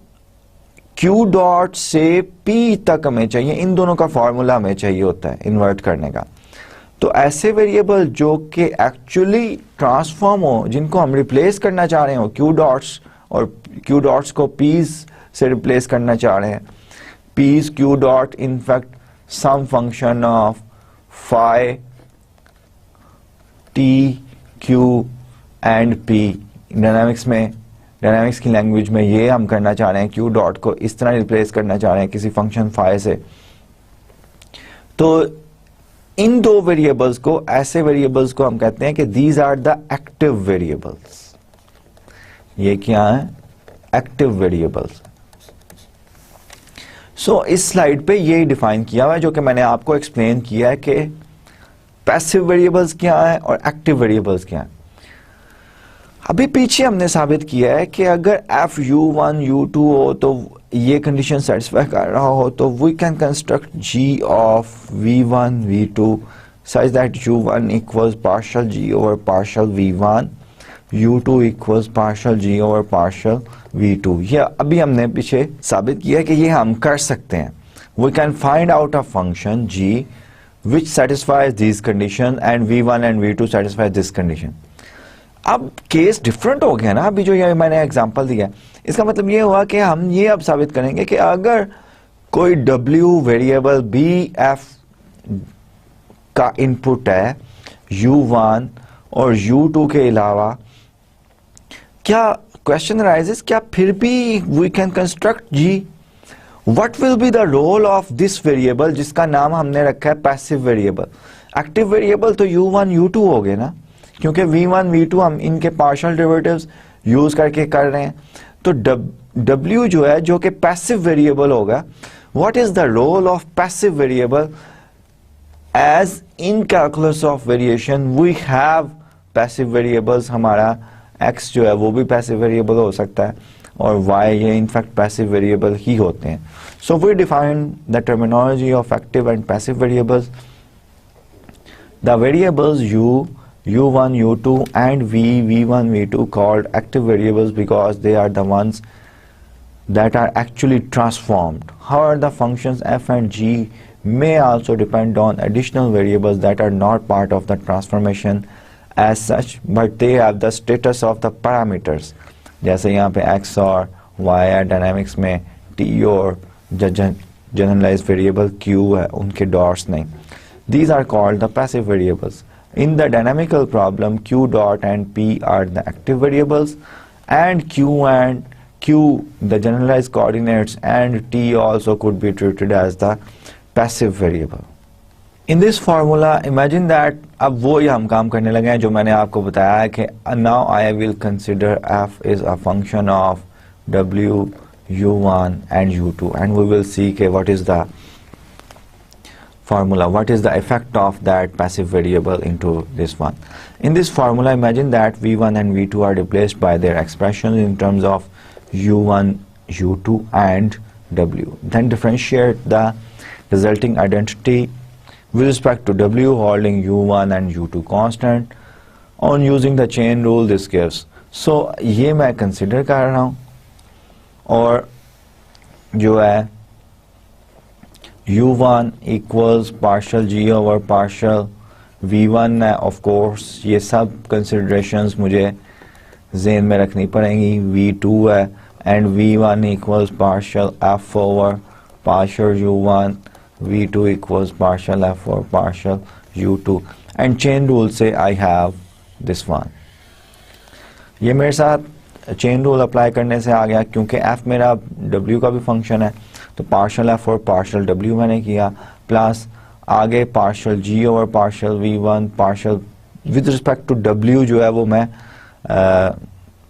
q डॉट से p तक हमें चाहिए, इन दोनों का फॉर्मूला हमें चाहिए होता है इन्वर्ट करने का. तो ऐसे वेरिएबल जो कि एक्चुअली ट्रांसफॉर्म हो, जिनको हम रिप्लेस करना चाह रहे हो, q डॉट्स, और q डॉट्स को p's से रिप्लेस करना चाह रहे हैं. p's q dot in fact some function of phi t q and p. Dynamics में, डायनामिक्स की लैंग्वेज में ये हम करना चाह रहे हैं, q डॉट को इस तरह रिप्लेस करना चाह रहे हैं किसी फंक्शन phi से. तो इन दो वेरिएबल्स को, ऐसे वेरिएबल्स को हम कहते हैं कि these are the active variables. ये क्या है? Active variables. सो इस स्लाइड पे ये डिफाइन किया हुआ है, जो कि मैंने आपको एक्सप्लेन किया है कि पैसिव वेरिएबल्स क्या है और एक्टिव वेरिएबल्स क्या है. अभी पीछे हमने साबित किया है कि अगर f(u1, u2) हो तो ये कंडीशन सेटिस्फाई कर रहा हो, तो we can construct g of v1 v2 such that u1 equals partial g over partial v1, u2 equals partial g over partial v2. ये अभी हमने पीछे साबित किया कि ये हम कर सकते हैं. We can find out a function g which satisfies these condition and v1 and v2 satisfy this condition. अब केस डिफरेंट हो गया ना, अभी जो ये मैंने एग्जांपल दिया. इसका मतलब ये हुआ कि हम ये अब साबित करेंगे कि अगर कोई w वेरिएबल b f का इनपुट है u1 और u2 के अलावा, क्या क्वेश्चन राइजेस, क्या फिर भी we can construct g? What will be the role of this variable जिसका नाम हमने रखा है पैसिव वेरिएबल? एक्टिव वेरिएबल तो u1 u2 हो गए ना, क्योंकि v1 v2 हम इनके पार्शियल डेरिवेटिव्स यूज करके कर रहे हैं. तो w जो है, जो कि पैसिव वेरिएबल होगा, what is the role of passive variable? As in calculus of variation we have passive variables. हमारा x जो है वो भी पैसिव वेरिएबल हो सकता है, और y ये इनफैक्ट पैसिव वेरिएबल ही होते हैं. So we define the terminology of active and passive variables. The variables u1, u2 and v1, v2 called active variables because they are the ones that are actually transformed. However, the functions f and g may also depend on additional variables that are not part of the transformation as such, but they have the status of the parameters. जैसे यहाँ पे x और y है, dynamics में t और generalized variable q है, उनके dots नहीं. These are called the passive variables. In the dynamical problem, q dot and p are the active variables, and q, the generalized coordinates, and t also could be treated as the passive variable. In this formula, imagine that अब वो ही हम काम करने लगे हैं जो मैंने आपको बताया है कि now I will consider f is a function of w, u1 and u2, and we will see what is the formula, what is the effect of that passive variable into this one. In this formula, imagine that v1 and v2 are replaced by their expressions in terms of u1, u2 and w. Then differentiate the resulting identity with respect to w, holding u1 and u2 constant. On using the chain rule, this gives. So ये मैं consider कर रहा हूँ, और जो है u1 equals partial g over partial v1 है. Of course ये सब considerations मुझे ज़हन में रखनी पड़ेंगी. v2 है, and v1 equals partial f over partial u1, v2 equals partial f over partial u2, and chain rule से I have this one. ये मेरे साथ चेन रूल अप्लाई करने से आ गया, क्योंकि f मेरा w का भी फंक्शन है, तो पार्शल f और पार्शल w मैंने किया, प्लस आगे partial g over partial v1, partial with respect to w जो है वो मैं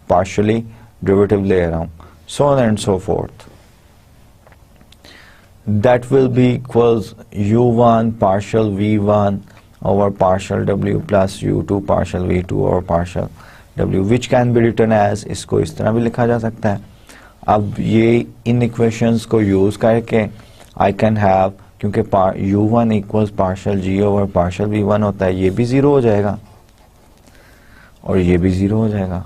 पार्शली डेरिवेटिव ले रहा हूँ, so on and so forth. That will be equals u1 partial v1 over partial w plus u2 partial v2 over partial w which can be written as, इसको इस तरह भी लिखा जा सकता है। अब ये इन इक्वेशंस को यूज करके आई कैन हैव, क्योंकि u1 equals partial g over partial v1 होता है, ये भी जीरो हो जाएगा और ये भी जीरो हो जाएगा,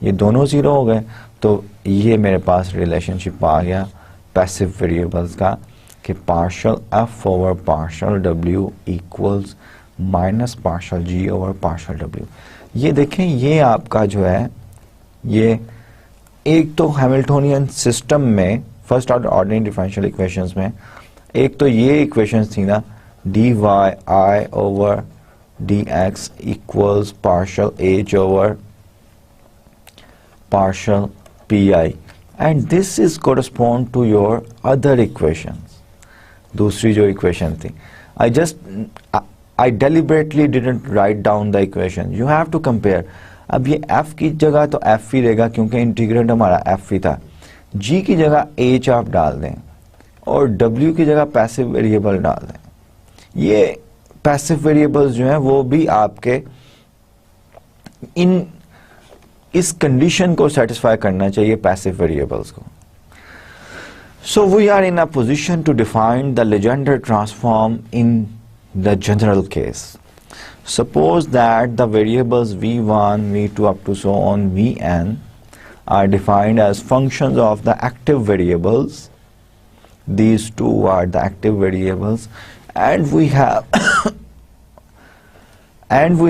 ये दोनों जीरो हो गए। तो ये मेरे पास रिलेशनशिप आ गया पैसिव वेरिएबल्स का कि partial f over partial w equals minus partial g over partial w। ये देखें, ये आपका जो है, ये एक तो हैमिल्टोनियन सिस्टम में first order ordinary differential equations में एक तो ये इक्वेशंस थी ना, dy I over dx equals partial h over partial pi and this is correspond to your other equations। दूसरी जो इक्वेशन थी, I deliberately didn't write down the equation, you have to compare। अब ये f की जगह तो f ही रहेगा क्योंकि इंटीग्रेंड हमारा f ही था, g की जगह h आप डाल दें और w की जगह पैसिव वेरिएबल डाल दें। ये पैसिव वेरिएबल्स जो हैं वो भी आपके इस कंडीशन को सेटिस्फाई करना चाहिए पैसिव वेरिएबल्स को। So we are in a position to define the Legendre transform in the general case. Suppose that the variables v1 v2 up to so on vn are defined as functions of the active variables. These two are the active variables and we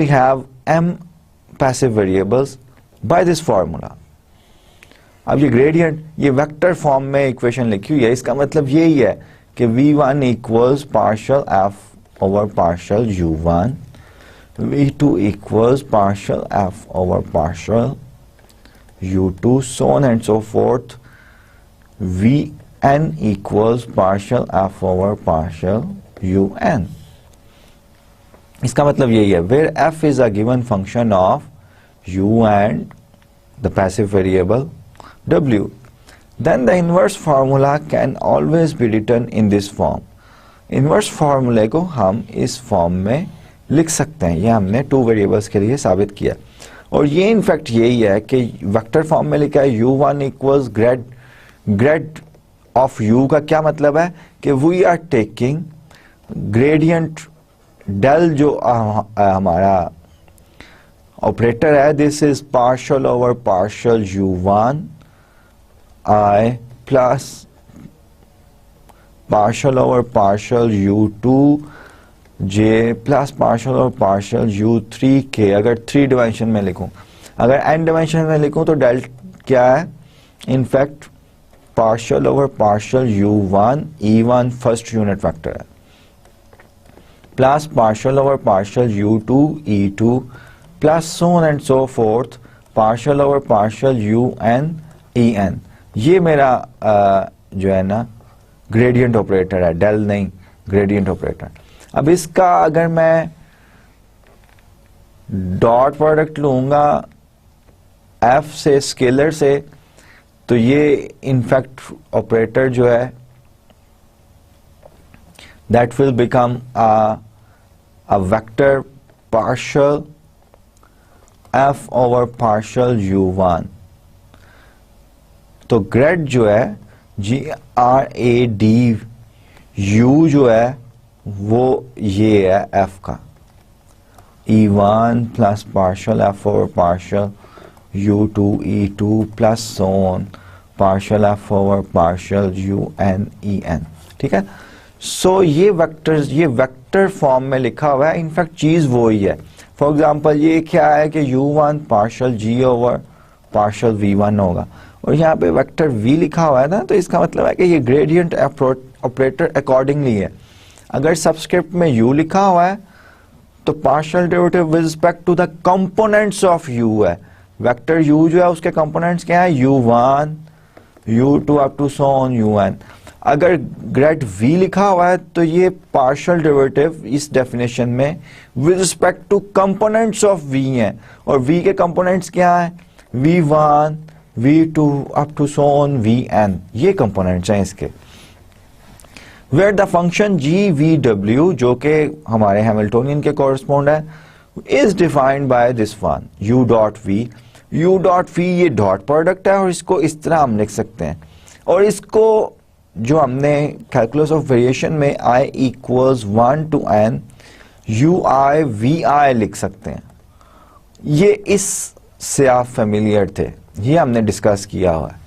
have m passive variables by this formula। अब ये gradient ये vector form में equation लिखी हुई है, इसका मतलब यही है कि v1 equals partial f over partial u1, v2 equals partial f over partial u2, so on and so forth, vn equals partial f over partial un। इसका मतलब यही है, where f is a given function of u and the passive variable w, then the inverse formula can always be written in this form। Inverse फार्मूले को हम इस form में लिख सकते हैं, ये हमने टू वेरिएबल्स के लिए साबित किया और ये इनफैक्ट यही है कि वेक्टर फॉर्म में लिखा है u1 equals grade of u का क्या मतलब है कि we are taking gradient del जो हमारा ऑपरेटर है, this is partial over partial u1 I plus partial over partial u2 j plus partial over partial u3 k। अगर 3 डिमेंशन में लिखूं, अगर n डिमेंशन में लिखूं तो डेल क्या है, in fact partial over partial u1 e1 first unit vector है plus partial over partial u2 e2 plus so on and so forth partial over partial un en। ये मेरा जो है ना ग्रेडियंट ऑपरेटर है, डेल नहीं ग्रेडियंट ऑपरेटर। अब इसका अगर मैं डॉट प्रोडक्ट लूंगा f से स्केलर से तो ये इनफैक्ट ऑपरेटर जो है that will become a vector partial f over partial u1। तो ग्रेड जो है GRAD u जो है वो ये है f का e1 plus partial f over partial u2 e2 plus so on partial f over partial un en। ठीक है, सो ये वेक्टर्स ये वेक्टर फॉर्म में लिखा हुआ है, इनफैक्ट चीज वो ही है। फॉर एग्जांपल ये क्या है कि u1 partial g over partial v1 होगा और यहाँ पे वेक्टर v लिखा हुआ है ना, तो इसका मतलब है कि ये ग्रेडियंट ऑपरेटर अकॉर्डिंगली है। अगर सबस्क्रिप्ट में u लिखा हुआ है तो partial derivative with respect to the components of u है। वेक्टर u जो है उसके कंपोनेंट्स क्या है, u1 u2 up to so on un। अगर ग्रेड v लिखा हुआ है तो ये पार्शियल डेरिवेटिव इस डेफिनेशन में with respect to components of v है और v के कंपोनेंट्स क्या है, v1 v2 up to so on vn, ये कंपोनेंट्स हैं इसके। Where the function g v डब्ल्यू, जो कि हमारे हैमिल्टोनियन के कॉरस्पॉन्ड है, is defined by this one u dot v. U dot v ये डॉट प्रोडक्ट है और इसको इस तरह हम लिख सकते हैं, और इसको जो हमने कैलकुलस ऑफ वेरिएशन में i equals 1 to n u i v i लिख सकते हैं। ये इससे आप फेमिलियर थे, ये हमने डिस्कस किया हुआ है।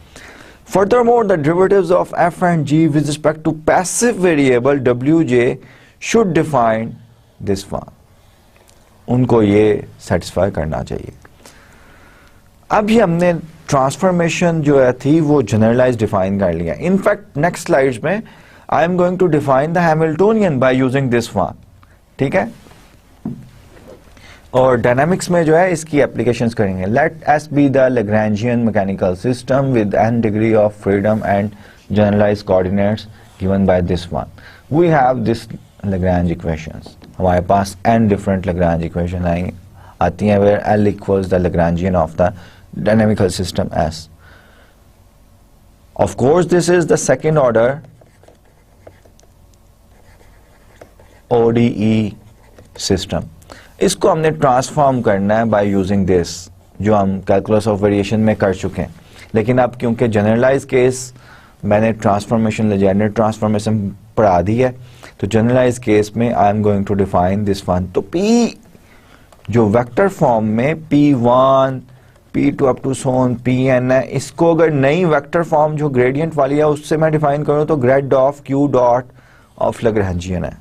Furthermore, the derivatives of f and g with respect to passive variable wj should define this one. उनको ये सेटिस्फाई करना चाहिए। अब ये हमने ट्रांसफॉर्मेशन जो है थी वो जनरलाइज डिफाइन कर लिया। इनफैक्ट नेक्स्ट स्लाइड्स में I am going to define the Hamiltonian by using this one, ठीक है। और डायनामिक्स में जो है इसकी एप्लीकेशंस करेंगे। Let S be the Lagrangian mechanical system with n degree of freedom and generalized coordinates given by this one. We have this Lagrange equations, हमारे पास n डिफरेंट लैग्रैंज इक्वेशन आती हैं where L equals the Lagrangian of the dynamical system S. Of course, this is the second order ODE system. इसको हमने transform करना है bye using this, जो हम कैलकुलस ऑफ वेरिएशन में कर चुके हैं। लेकिन अब क्योंकि जनरलाइज केस मैंने ट्रांसफॉर्मेशन लेजेंडर ट्रांसफॉर्मेशन पढ़ा दी है, तो जनरलाइज केस में I am going to define this one. तो P जो वेक्टर फॉर्म में P1 P2 up to Son Pn है, इसको अगर नई वेक्टर फॉर्म जो ग्रेडियंट वाली है उससे मैं डिफाइन करूं तो grad of Q dot of Lagrangian है।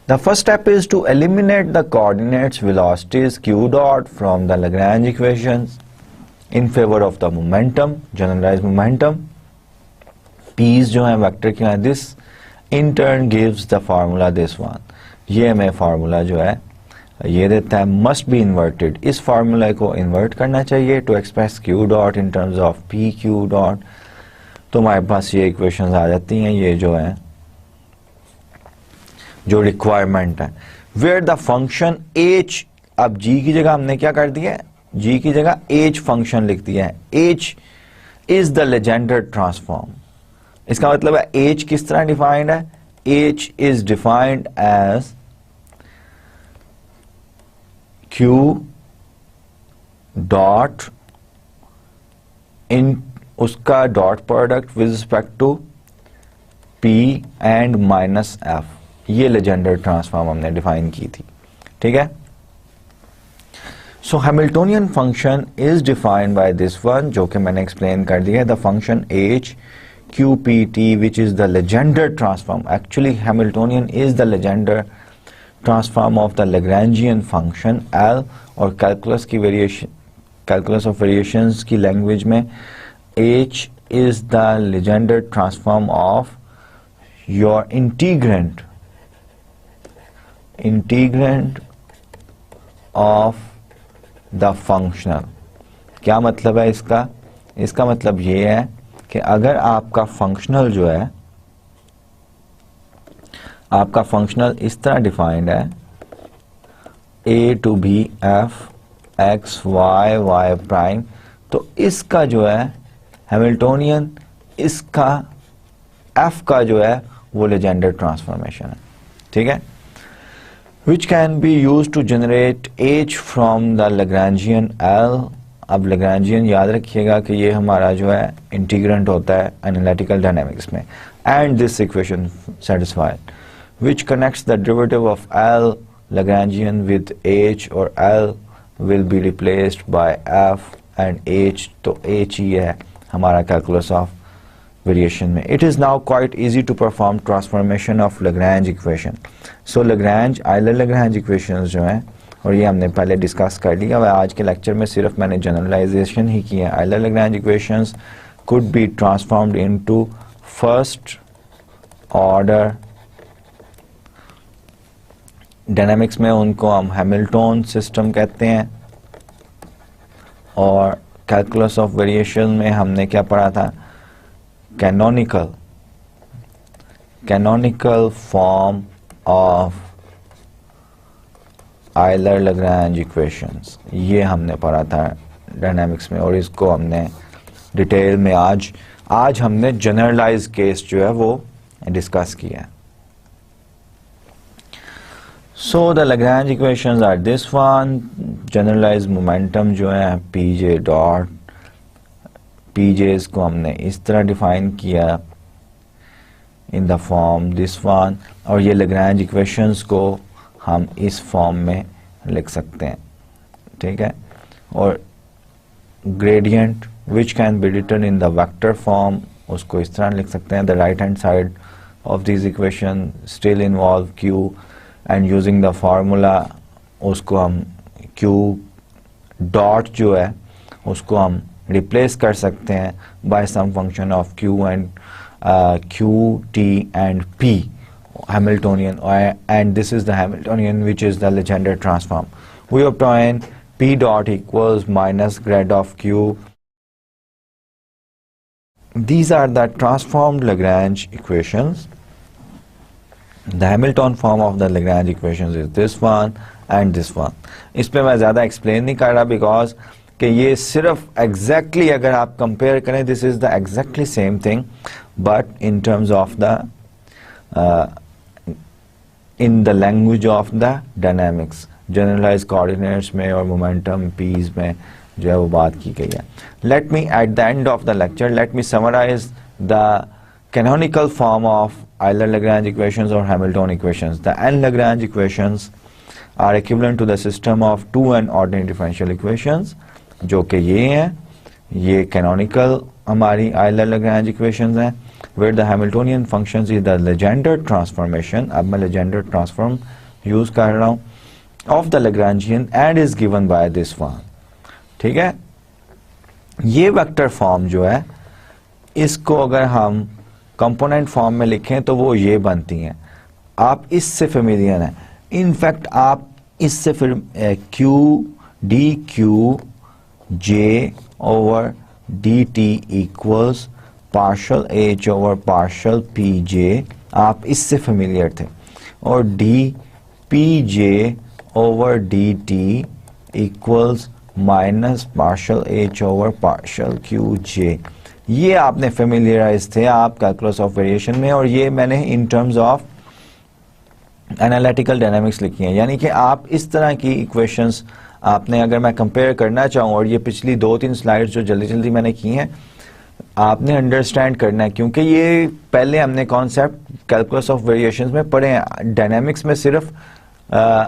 The first step is to eliminate the coordinates velocities Q dot from the Lagrange equations in favor of the momentum, generalized momentum. P's जो है vector क्या है, this in turn gives the formula this one. ये हमें formula जो है ये देता है must be inverted. इस फार्मूला को इन्वर्ट करना चाहिए to express Q dot in terms of PQ dot. तो हमारे पास ये इक्वेशंस आ जाती हैं, ये जो है जो रिक्वायरमेंट है। वेयर द फंक्शन h, अब g की जगह हमने क्या कर दिया है, g की जगह h फंक्शन लिख दिया है। h is the Legendre transform. इसका मतलब है h किस तरह डिफाइंड है, h is defined as q dot in उसका dot product with respect to p and minus f। ये लेजेंडर ट्रांसफॉर्म हमने डिफाइन की थी, ठीक है। So Hamiltonian function is defined by this one, जो कि मैंने एक्सप्लेन कर दिया है। The function h q p t which is the Legendre transform. Actually Hamiltonian is the Legendre transform of the Lagrangian function L, और calculus की variation, calculus of variations की language में h is the Legendre transform of your integrand of the functional. क्या मतलब है इसका, इसका मतलब ये है कि अगर आपका फंक्शनल जो है, आपका फंक्शनल इस तरह डिफाइंड है a to b f x y y prime, तो इसका जो है हैमिल्टोनियन, इसका f का जो है वो लेजेंडर ट्रांसफॉर्मेशन है, ठीक है। which can be used to generate h from the Lagrangian L। अब Lagrangian याद रखिएगा कि ये हमारा जो है इंटीग्रेंट होता है एनालिटिकल डायनामिक्स में। and this equation satisfied which connects the derivative of L Lagrangian with h, और L will be replaced by f and h, तो h ही है हमारा calculus of variation में। It is now quite easy to perform transformation of Lagrange equation. So Lagrange, Euler Lagrange equations जो हैं, और ये हमने पहले डिस्कस कर लिया है, आज के लेक्चर में सिर्फ मैंने जनरलाइजेशन ही किया है। Euler Lagrange equations could be transformed into first order dynamics में उनको हम हैमिल्टन सिस्टम कहते हैं, और कैलकुलस ऑफ वेरिएशन में हमने क्या पढ़ा था, canonical form of Euler Lagrange equations, ये हमने पढ़ा था डायनामिक्स में, और इसको हमने डिटेल में आज हमने जनरलाइज केस जो है वो डिस्कस किया। So the Lagrange equations are this one, generalize momentum जो है पीजे डॉट, पीजेस को हमने इस तरह डिफाइन किया in the form this one, और ये लैग्रेंज इक्वेशंस को हम इस फॉर्म में लिख सकते हैं, ठीक है। और gradient which can be written in the vector form, उसको इस तरह लिख सकते हैं, the right hand side of this equation still involve q and using the formula उसको हम क्यू डॉट जो है उसको हम रिप्लेस कर सकते हैं by some function of q and q, t and p Hamiltonian, and this is the Hamiltonian which is the Legendre transform. We obtain p dot equals minus grad of q. These are the transformed Lagrange equations. The Hamilton form of the Lagrange equations is this one and this one. इस पे मैं ज़्यादा explain नहीं कर रहा because कि ये सिर्फ exactly अगर आप compare करें, this is the exactly same thing, but in terms of the in the language of the dynamics, generalized coordinates में और momentum p's में जो है वो बात की गई है. Let me at the end of the lecture, let me summarize the canonical form of Euler-Lagrange equations or Hamilton equations. The n-Lagrange equations are equivalent to the system of two n ordinary differential equations, जो कि ये हैं, ये canonical हमारी Euler-Lagrange equations हैं, where the Hamiltonian functions is the Legendre transformation, अब मैं Legendre transform use कर रहा हूँ, of the Lagrangian and is given by this form. ठीक है, ये वेक्टर फॉर्म जो है इसको अगर हम कंपोनेंट फॉर्म में लिखें तो वो ये बनती हैं. आप इससे फेमिलियर हैं. इनफैक्ट आप इससे फिर q d q j over d t equals partial h over partial p j, आप इससे फेमिलियर थे. और d p j over d t equals minus partial h over partial q j, ये आपने फेमिलियराइज थे आप कैलकुलस ऑफ वेरिएशन में. और ये मैंने इन टर्म्स ऑफ एनालिटिकल डायनामिक्स लिखी हैं. यानी कि आप इस तरह की इक्वेशंस आपने, अगर मैं कंपेयर करना चाहूँ, और ये पिछली 2-3 स्लाइड्स जो जल्दी जल्दी मैंने की हैं, आपने अंडरस्टैंड करना है, क्योंकि ये पहले हमने कॉन्सेप्ट कैलकुलस ऑफ वेरिएशंस में पढ़े हैं. डायनामिक्स में सिर्फ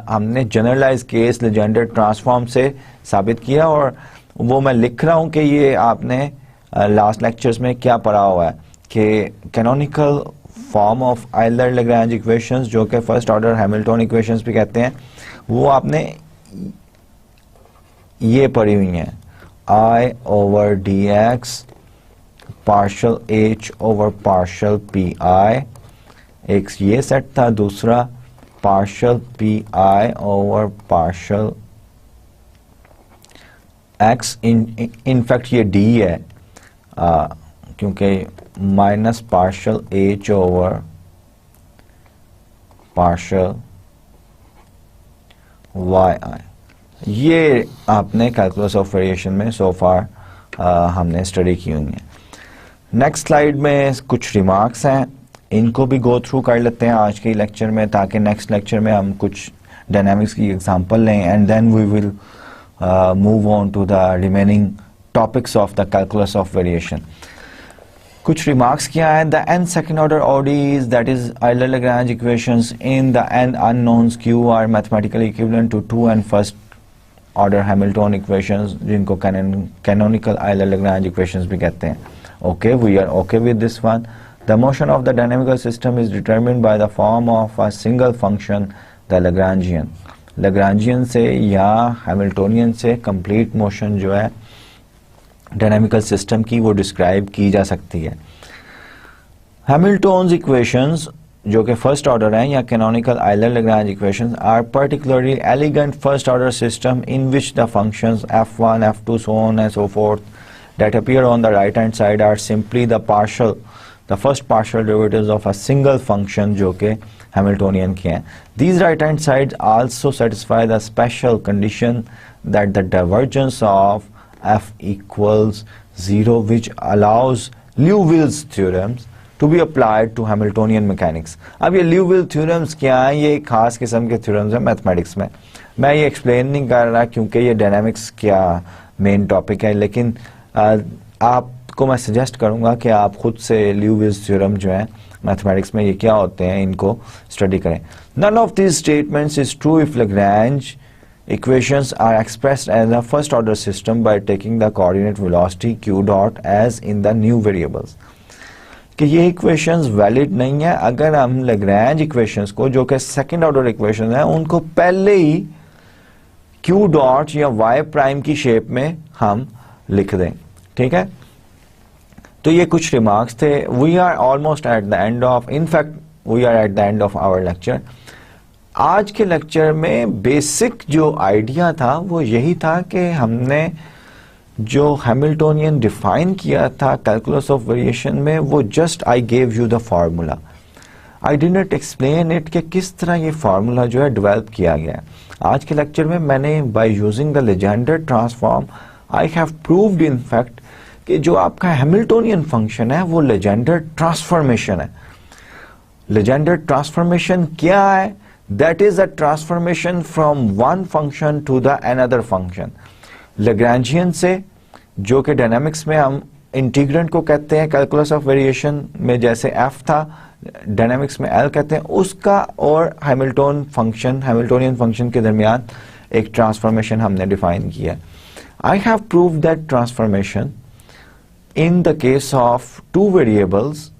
हमने जनरलाइज केस लेजेंडर ट्रांसफॉर्म से साबित किया, और वो मैं लिख रहा हूँ कि ये आपने लास्ट लेक्चर्स में क्या पढ़ा हुआ है कि canonical form of Euler-Lagrange equations, जो कि फर्स्ट ऑर्डर हैमिल्टन इक्वेशंस भी कहते हैं, वो आपने ये पढ़ी हुई हैं. I over d x partial h over partial p i, एक ये सेट था. दूसरा partial p i over partial x, in fact ये डी है क्योंकि minus partial h over partial y i, ये आपने कैलकुलस ऑफ वेरिएशन में सो फार हमने स्टडी की हुई है. नेक्स्ट स्लाइड में कुछ रिमार्क्स हैं, इनको भी गो थ्रू कर लेते हैं आज के लेक्चर में, ताकि नेक्स्ट लेक्चर में हम कुछ डायनामिक्स की एग्जांपल लें, and then we will move on to the remaining topics of the calculus of variation. कुछ रिमार्क्स क्या है? The n second order ODEs, that is Euler-Lagrange equations in the n unknowns q are mathematically equivalent to 2n first order Hamilton equations, जिनको canonical Euler-Lagrange equations भी कहते हैं. Okay, we are okay with this one. The motion of the dynamical system is determined by the form of a single function, the Lagrangian. Lagrangian से या Hamiltonian से complete motion जो है dynamical system की, वो describe की जा सकती है. Hamilton's equations जो कि first order हैं या canonical Euler-Lagrange equations are particularly elegant first order system in which the functions f1, f2, so on and so forth that appear on the right hand side are simply the first partial derivatives of a single function जो के Hamiltonian के हैं. These right hand sides also satisfy the special condition that the divergence of f equals 0, which allows Liouville's theorems to be applied to Hamiltonian mechanics. अब ये Liouville theorems क्या हैं? ये खास किस्म के theorems हैं मैथमेटिक्स में. मैं ये एक्सप्लेन नहीं कर रहा क्योंकि ये डायनामिक्स क्या मेन टॉपिक है, लेकिन आपको मैं सजेस्ट करूंगा कि आप खुद से Liouville theorem जो है मैथमेटिक्स में ये क्या होते हैं इनको स्टडी करें. None of these statements is true if Lagrange equations are expressed as a first order system by taking the coordinate velocity q dot as in the new variables. कि ये इक्वेशंस वैलिड नहीं है अगर हम Lagrange equations को, जो कि second order equations हैं, उनको पहले ही q डॉट या y प्राइम की शेप में हम लिख दें. ठीक है, तो ये कुछ रिमार्क्स थे. We are almost at the end of, in fact we are at the end of our lecture. आज के लेक्चर में बेसिक जो आइडिया था वो यही था कि हमने जो हैमिल्टोनियन डिफाइन किया था कैलकुलस ऑफ वेरिएशन में, वो just I gave you the formula. I did not explain it कि किस तरह ये फार्मूला जो है डेवलप किया गया है. आज के लेक्चर में मैंने by using the Legendre transform I have proved in fact कि जो आपका हैमिल्टोनियन फंक्शन है वो लेजेंडर ट्रांसफॉर्मेशन है. लेजेंडर ट्रांसफॉर्मेशन क्या है? That is a transformation from one function to the another function. Lagrangian से, जो कि डायनामिक्स में हम इंटीग्रेंट को कहते हैं, कैलकुलस ऑफ वेरिएशन में जैसे f था, डायनामिक्स में L कहते हैं, उसका और हैमिल्टोनियन फंक्शन के दरमियान एक ट्रांसफॉर्मेशन हमने डिफाइन किया. I have proved that transformation in the case of two variables.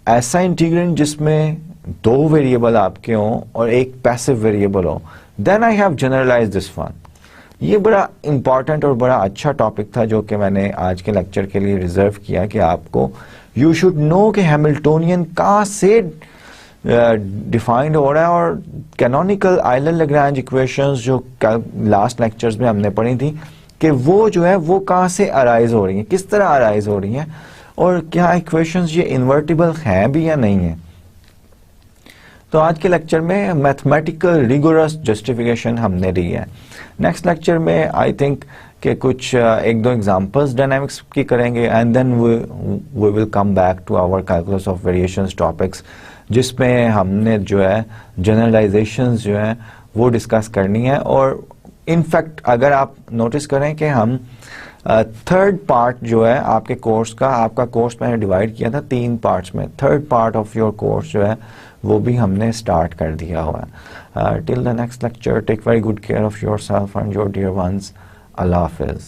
ऐसा इंटीग्रेंट जिसमें दो वेरिएबल आपके हों और एक पैसिव वेरिएबल हो, then I have generalize this one. ये बड़ा इंपॉर्टेंट और बड़ा अच्छा टॉपिक था जो कि मैंने आज के लेक्चर के लिए रिजर्व किया कि आपको यू शुड नो कि हैमिल्टोनियन कहाँ से डिफाइंड हो रहा है. और कैनोनिकल आइलर-लैग्रेंज इक्वेशंस जो लास्ट लेक्चर्स में हमने पढ़ी थी कि वो जो है वो कहाँ से अराइज हो रही हैं, किस तरह अराइज हो रही हैं, और क्या इक्वेशंस ये इन्वर्टिबल हैं भी या नहीं है. तो आज के लेक्चर में मैथमेटिकल रिगोरस जस्टिफिकेशन हमने दी है. नेक्स्ट लेक्चर में आई थिंक कि कुछ एक दो एग्जांपल्स डायनामिक्स की करेंगे and then we will come back to our calculus of variations topics, जिसमें हमने जो है जनरलाइजेशंस जो है वो डिस्कस करनी है. और इनफैक्ट अगर आप नोटिस करें कि हम थर्ड पार्ट जो है आपके कोर्स का, आपका कोर्स मैंने डिवाइड किया था 3 पार्ट्स में, third part of your course जो है वो भी हमने स्टार्ट कर दिया हुआ है. Till the next lecture, take very good care of yourself and your dear ones. अल्लाह हाफिज.